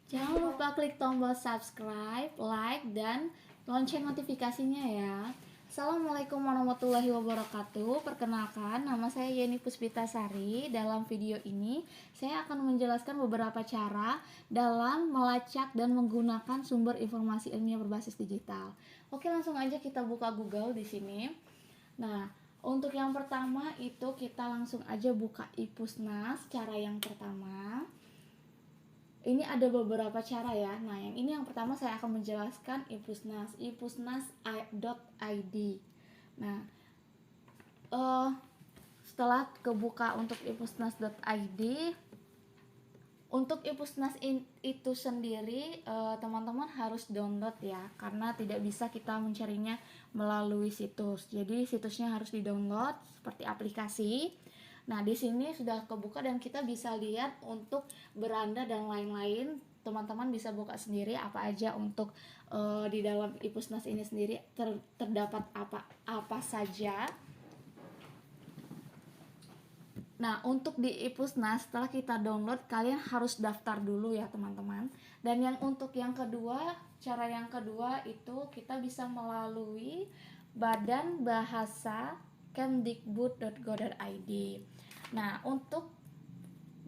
Jangan lupa klik tombol subscribe, like, dan lonceng notifikasinya ya. Assalamualaikum warahmatullahi wabarakatuh. Perkenalkan, nama saya Yeni Puspitasari. Dalam video ini, saya akan menjelaskan beberapa cara dalam melacak dan menggunakan sumber informasi ilmiah berbasis digital. Oke, langsung aja kita buka Google di sini. Nah, untuk yang pertama itu kita langsung aja buka Ipusnas. Cara yang pertama, ini ada beberapa cara ya. Nah, yang ini yang pertama saya akan menjelaskan ipusnas.id. Nah, setelah kebuka untuk ipusnas.id, untuk Ipusnas itu sendiri teman-teman harus download ya, karena tidak bisa kita mencarinya melalui situs. Jadi situsnya harus di-download seperti aplikasi. Nah, di sini sudah kebuka dan kita bisa lihat untuk beranda dan lain-lain. Teman-teman bisa buka sendiri apa aja untuk di dalam Ipusnas ini sendiri terdapat apa saja. Nah, untuk di Ipusnas setelah kita download, kalian harus daftar dulu ya teman-teman. Dan untuk yang kedua, cara yang kedua itu kita bisa melalui Badan Bahasa Kemdikbud.go.id. Nah, untuk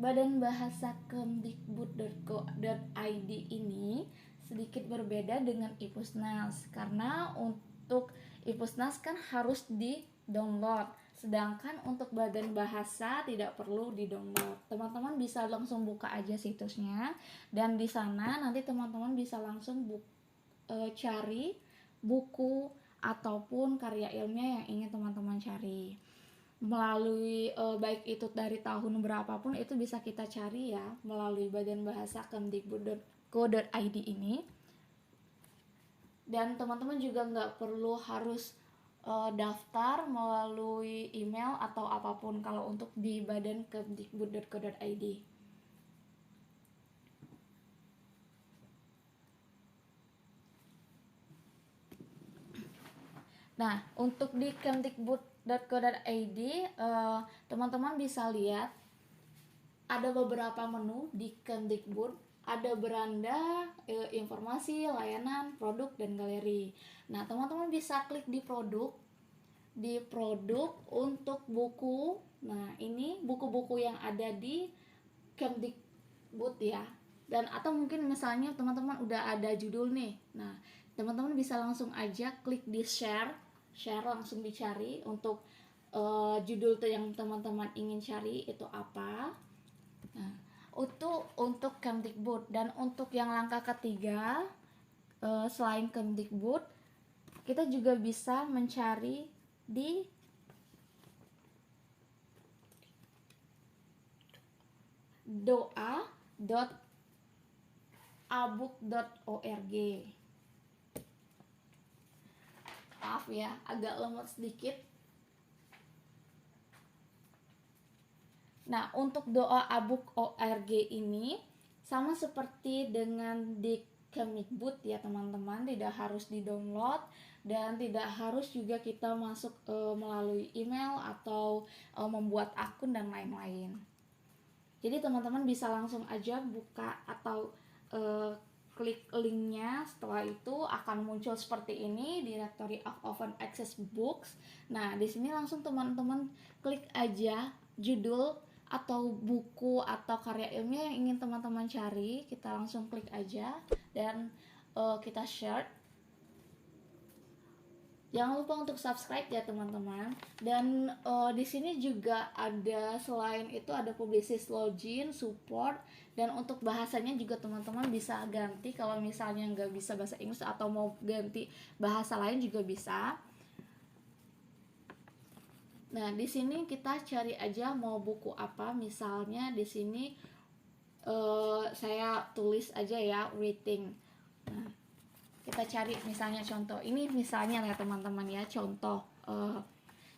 Badan Bahasa Kemdikbud.go.id ini sedikit berbeda dengan Ipusnas, karena untuk Ipusnas kan harus di-download, sedangkan untuk Badan Bahasa tidak perlu di-download. Teman-teman bisa langsung buka aja situsnya, dan di sana nanti teman-teman bisa langsung cari buku ataupun karya ilmiah yang ingin teman-teman cari melalui baik itu dari tahun berapapun itu bisa kita cari ya melalui Badan Bahasa Kemdikbud.go.id ini. Dan teman-teman juga nggak perlu harus daftar melalui email atau apapun kalau untuk di Badan Kemdikbud.go.id. Nah, untuk di kemdikbud.go.id teman-teman bisa lihat ada beberapa menu di Kemdikbud, ada beranda, informasi, layanan, produk, dan galeri. Nah, teman-teman bisa klik di produk untuk buku. Nah, ini buku-buku yang ada di Kemdikbud ya. Dan atau mungkin misalnya teman-teman udah ada judul nih. Nah, teman-teman bisa langsung aja klik di share langsung dicari untuk judul yang teman-teman ingin cari itu apa. Nah, untuk Kemdikbud. Dan untuk yang langkah ketiga, selain Kemdikbud, kita juga bisa mencari di doa.abuk.org. Maaf ya, agak lemot sedikit. Nah, untuk doa.abuk.org ini sama seperti dengan di Kemdikbud ya teman-teman, tidak harus di-download dan tidak harus juga kita masuk melalui email atau membuat akun dan lain-lain. Jadi teman-teman bisa langsung aja buka atau klik linknya. Setelah itu akan muncul seperti ini, Directory of Open Access Books. Nah, di sini langsung teman-teman klik aja judul atau buku atau karya ilmiah yang ingin teman-teman cari. Kita langsung klik aja dan kita share. Jangan lupa untuk subscribe ya teman-teman. Dan di sini juga ada, selain itu ada publicist login, support, dan untuk bahasanya juga teman-teman bisa ganti kalau misalnya nggak bisa bahasa Inggris atau mau ganti bahasa lain juga bisa. Nah, di sini kita cari aja mau buku apa. Misalnya di sini saya tulis aja ya reading. Nah, kita cari misalnya contoh ini, misalnya ya teman-teman ya, contoh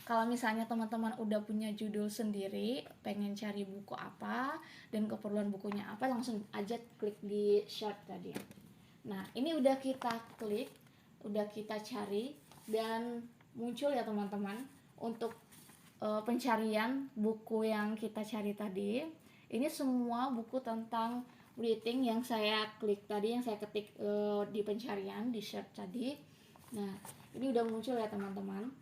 kalau misalnya teman-teman udah punya judul sendiri, pengen cari buku apa dan keperluan bukunya apa, langsung aja klik di short tadi. Nah, ini udah kita klik, udah kita cari dan muncul ya teman-teman untuk pencarian buku yang kita cari tadi. Ini semua buku tentang reading yang saya klik tadi, yang saya ketik di pencarian di search tadi. Nah, ini udah muncul ya teman-teman.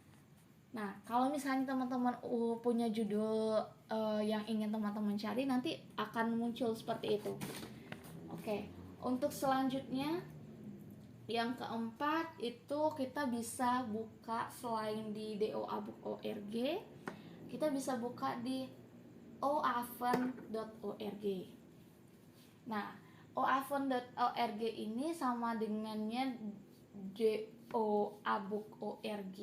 Nah, kalau misalnya teman-teman punya judul yang ingin teman-teman cari, nanti akan muncul seperti itu. Oke, untuk selanjutnya yang keempat itu kita bisa buka selain di doabook.org, kita bisa buka di oaven.org. Nah, oaven.org ini sama dengannya doabook.org,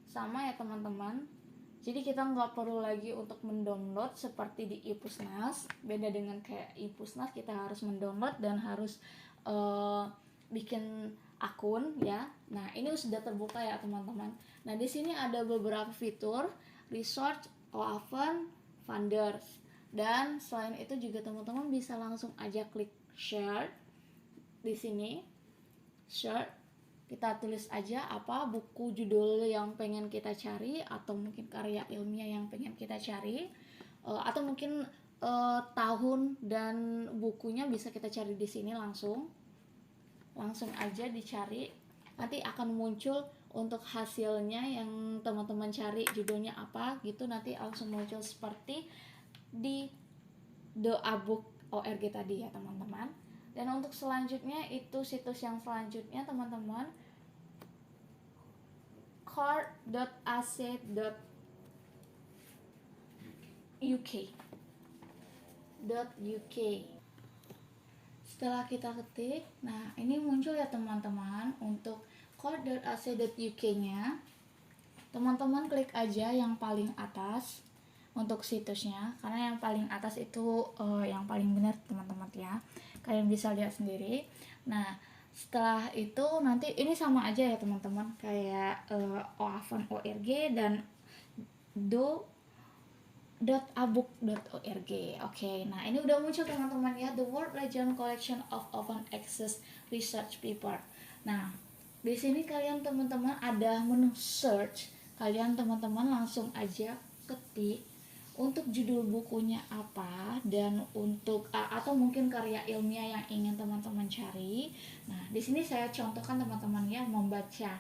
sama ya teman-teman. Jadi kita nggak perlu lagi untuk mendownload seperti di iPusnas. Beda dengan kayak iPusnas, kita harus mendownload dan harus bikin akun ya. Nah, ini sudah terbuka ya teman-teman. Nah, di sini ada beberapa fitur research, oaven, funders. Dan selain itu juga teman-teman bisa langsung aja klik share di sini. Share, kita tulis aja apa buku judul yang pengen kita cari, atau mungkin karya ilmiah yang pengen kita cari, atau mungkin tahun dan bukunya bisa kita cari di sini langsung aja dicari. Nanti akan muncul untuk hasilnya yang teman-teman cari judulnya apa gitu, nanti langsung muncul seperti di doabook.org tadi ya teman-teman. Dan untuk selanjutnya itu situs yang selanjutnya teman-teman, court.ac.uk. Setelah kita ketik, nah ini muncul ya teman-teman untuk court.ac.uk-nya. Teman-teman klik aja yang paling atas untuk situsnya, karena yang paling atas itu yang paling benar teman-teman ya. Kalian bisa lihat sendiri. Nah, setelah itu nanti ini sama aja ya teman-teman, kayak oaven.org dan do.abook.org. Oke, nah ini udah muncul teman-teman ya, The World Legend Collection of Open Access Research Paper. Nah, di sini kalian teman-teman ada menu search. Kalian teman-teman langsung aja ketik untuk judul bukunya apa dan untuk atau mungkin karya ilmiah yang ingin teman-teman cari. Nah, di sini saya contohkan teman-teman ya, membaca.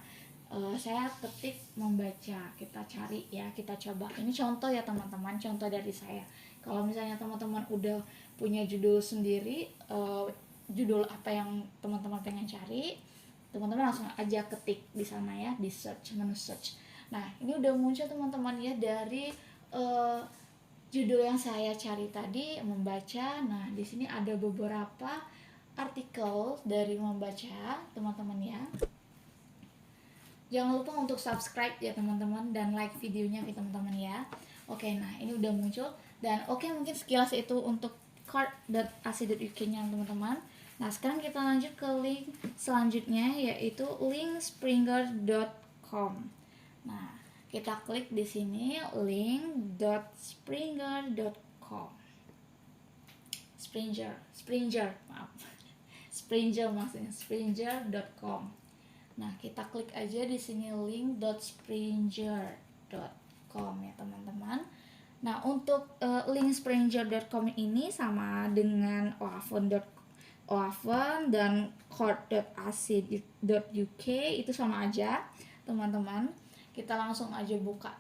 Saya ketik membaca, kita cari ya, kita coba. Ini contoh ya teman-teman, contoh dari saya. Kalau misalnya teman-teman udah punya judul sendiri, judul apa yang teman-teman pengen cari, teman-teman langsung aja ketik di sana ya, di search, menu search. Nah, ini udah muncul teman-teman ya dari judul yang saya cari tadi, membaca. Nah, di sini ada beberapa artikel dari membaca teman-teman ya. Jangan lupa untuk subscribe ya teman-teman, dan like videonya ya teman-teman ya. Oke, nah ini udah muncul. Dan mungkin sekilas itu untuk court.ac.uk-nya teman-teman. Nah, sekarang kita lanjut ke link selanjutnya, yaitu linkspringer.com. Nah, kita klik di sini link.springer.com. Springer.com. Nah, kita klik aja di sini link.springer.com ya teman-teman. Nah, untuk linkspringer.com ini sama dengan oaven dan court.ac.uk itu sama aja teman-teman. Kita langsung aja buka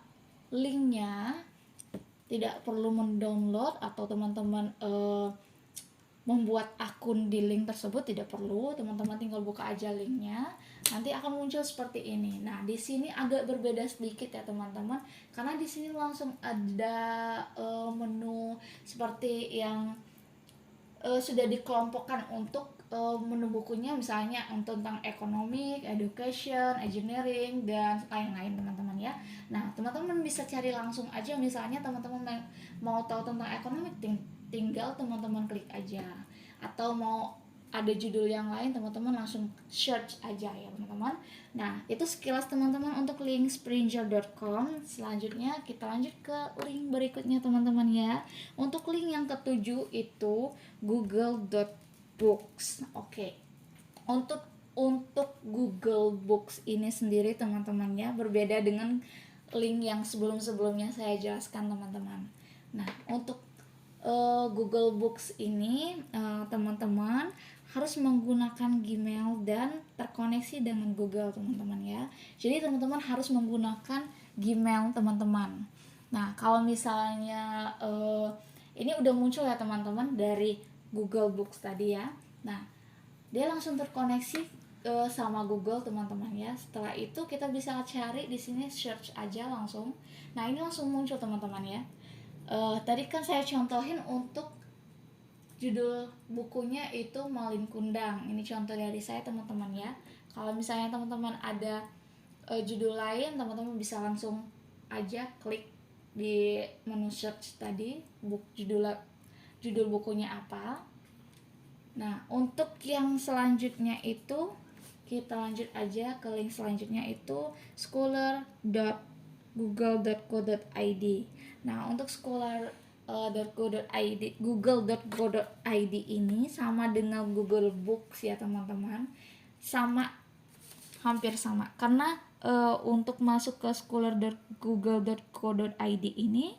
linknya, tidak perlu mendownload atau teman-teman membuat akun di link tersebut, tidak perlu. Teman-teman tinggal buka aja linknya, nanti akan muncul seperti ini. Nah, di sini agak berbeda sedikit ya teman-teman, karena di sini langsung ada menu seperti yang sudah dikelompokkan untuk menu bukunya, misalnya tentang ekonomi, education, engineering, dan lain-lain teman-teman ya. Nah, teman-teman bisa cari langsung aja, misalnya teman-teman mau tahu tentang ekonomi, tinggal teman-teman klik aja. Atau mau ada judul yang lain, teman-teman langsung search aja ya teman-teman. Nah, itu sekilas teman-teman untuk linkspringer.com. Selanjutnya kita lanjut ke link berikutnya teman-teman ya. Untuk link yang ketujuh itu google.books. Oke. Untuk Google Books ini sendiri teman-teman ya, berbeda dengan link yang sebelum-sebelumnya saya jelaskan teman-teman. Nah, untuk Google Books ini teman-teman harus menggunakan Gmail dan terkoneksi dengan Google teman-teman ya. Jadi teman-teman harus menggunakan Gmail teman-teman. Nah kalau misalnya ini udah muncul ya teman-teman dari Google Books tadi ya. Nah dia langsung terkoneksi sama Google teman-teman ya. Setelah itu kita bisa cari di sini, search aja langsung. Nah ini langsung muncul teman-teman ya. Tadi kan saya contohin untuk judul bukunya itu Malin Kundang. Ini contoh dari saya teman-teman ya. Kalau misalnya teman-teman ada judul lain, teman-teman bisa langsung aja klik di menu search tadi, judul bukunya apa. Nah untuk yang selanjutnya itu kita lanjut aja ke link selanjutnya, itu scholar.google.co.id. Nah untuk google.go.id ini sama dengan Google Books ya teman-teman, hampir sama karena untuk masuk ke scholar.google.co.id ini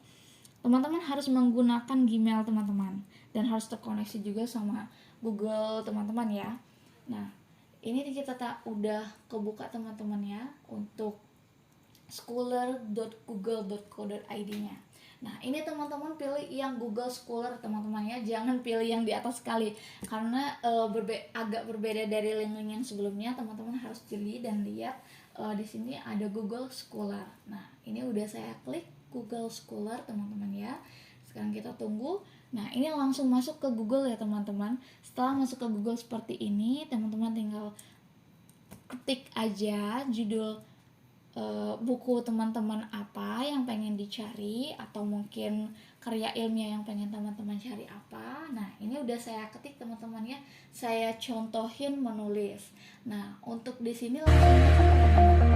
teman-teman harus menggunakan Gmail teman-teman dan harus terkoneksi juga sama Google teman-teman ya. Nah ini kita udah kebuka teman-teman ya untuk scholar.google.co.id nya. Nah ini teman-teman pilih yang Google Scholar teman-teman ya, jangan pilih yang di atas sekali karena agak berbeda dari link-link yang sebelumnya. Teman-teman harus jeli dan lihat di sini ada Google Scholar. Nah ini udah saya klik Google Scholar teman-teman ya. Sekarang kita tunggu. Nah ini langsung masuk ke Google ya teman-teman. Setelah masuk ke Google seperti ini, teman-teman tinggal ketik aja judul buku teman-teman apa yang pengen dicari, atau mungkin karya ilmiah yang pengen teman-teman cari apa. Nah ini udah saya ketik teman-teman ya, saya contohin menulis. Nah untuk di sini langsung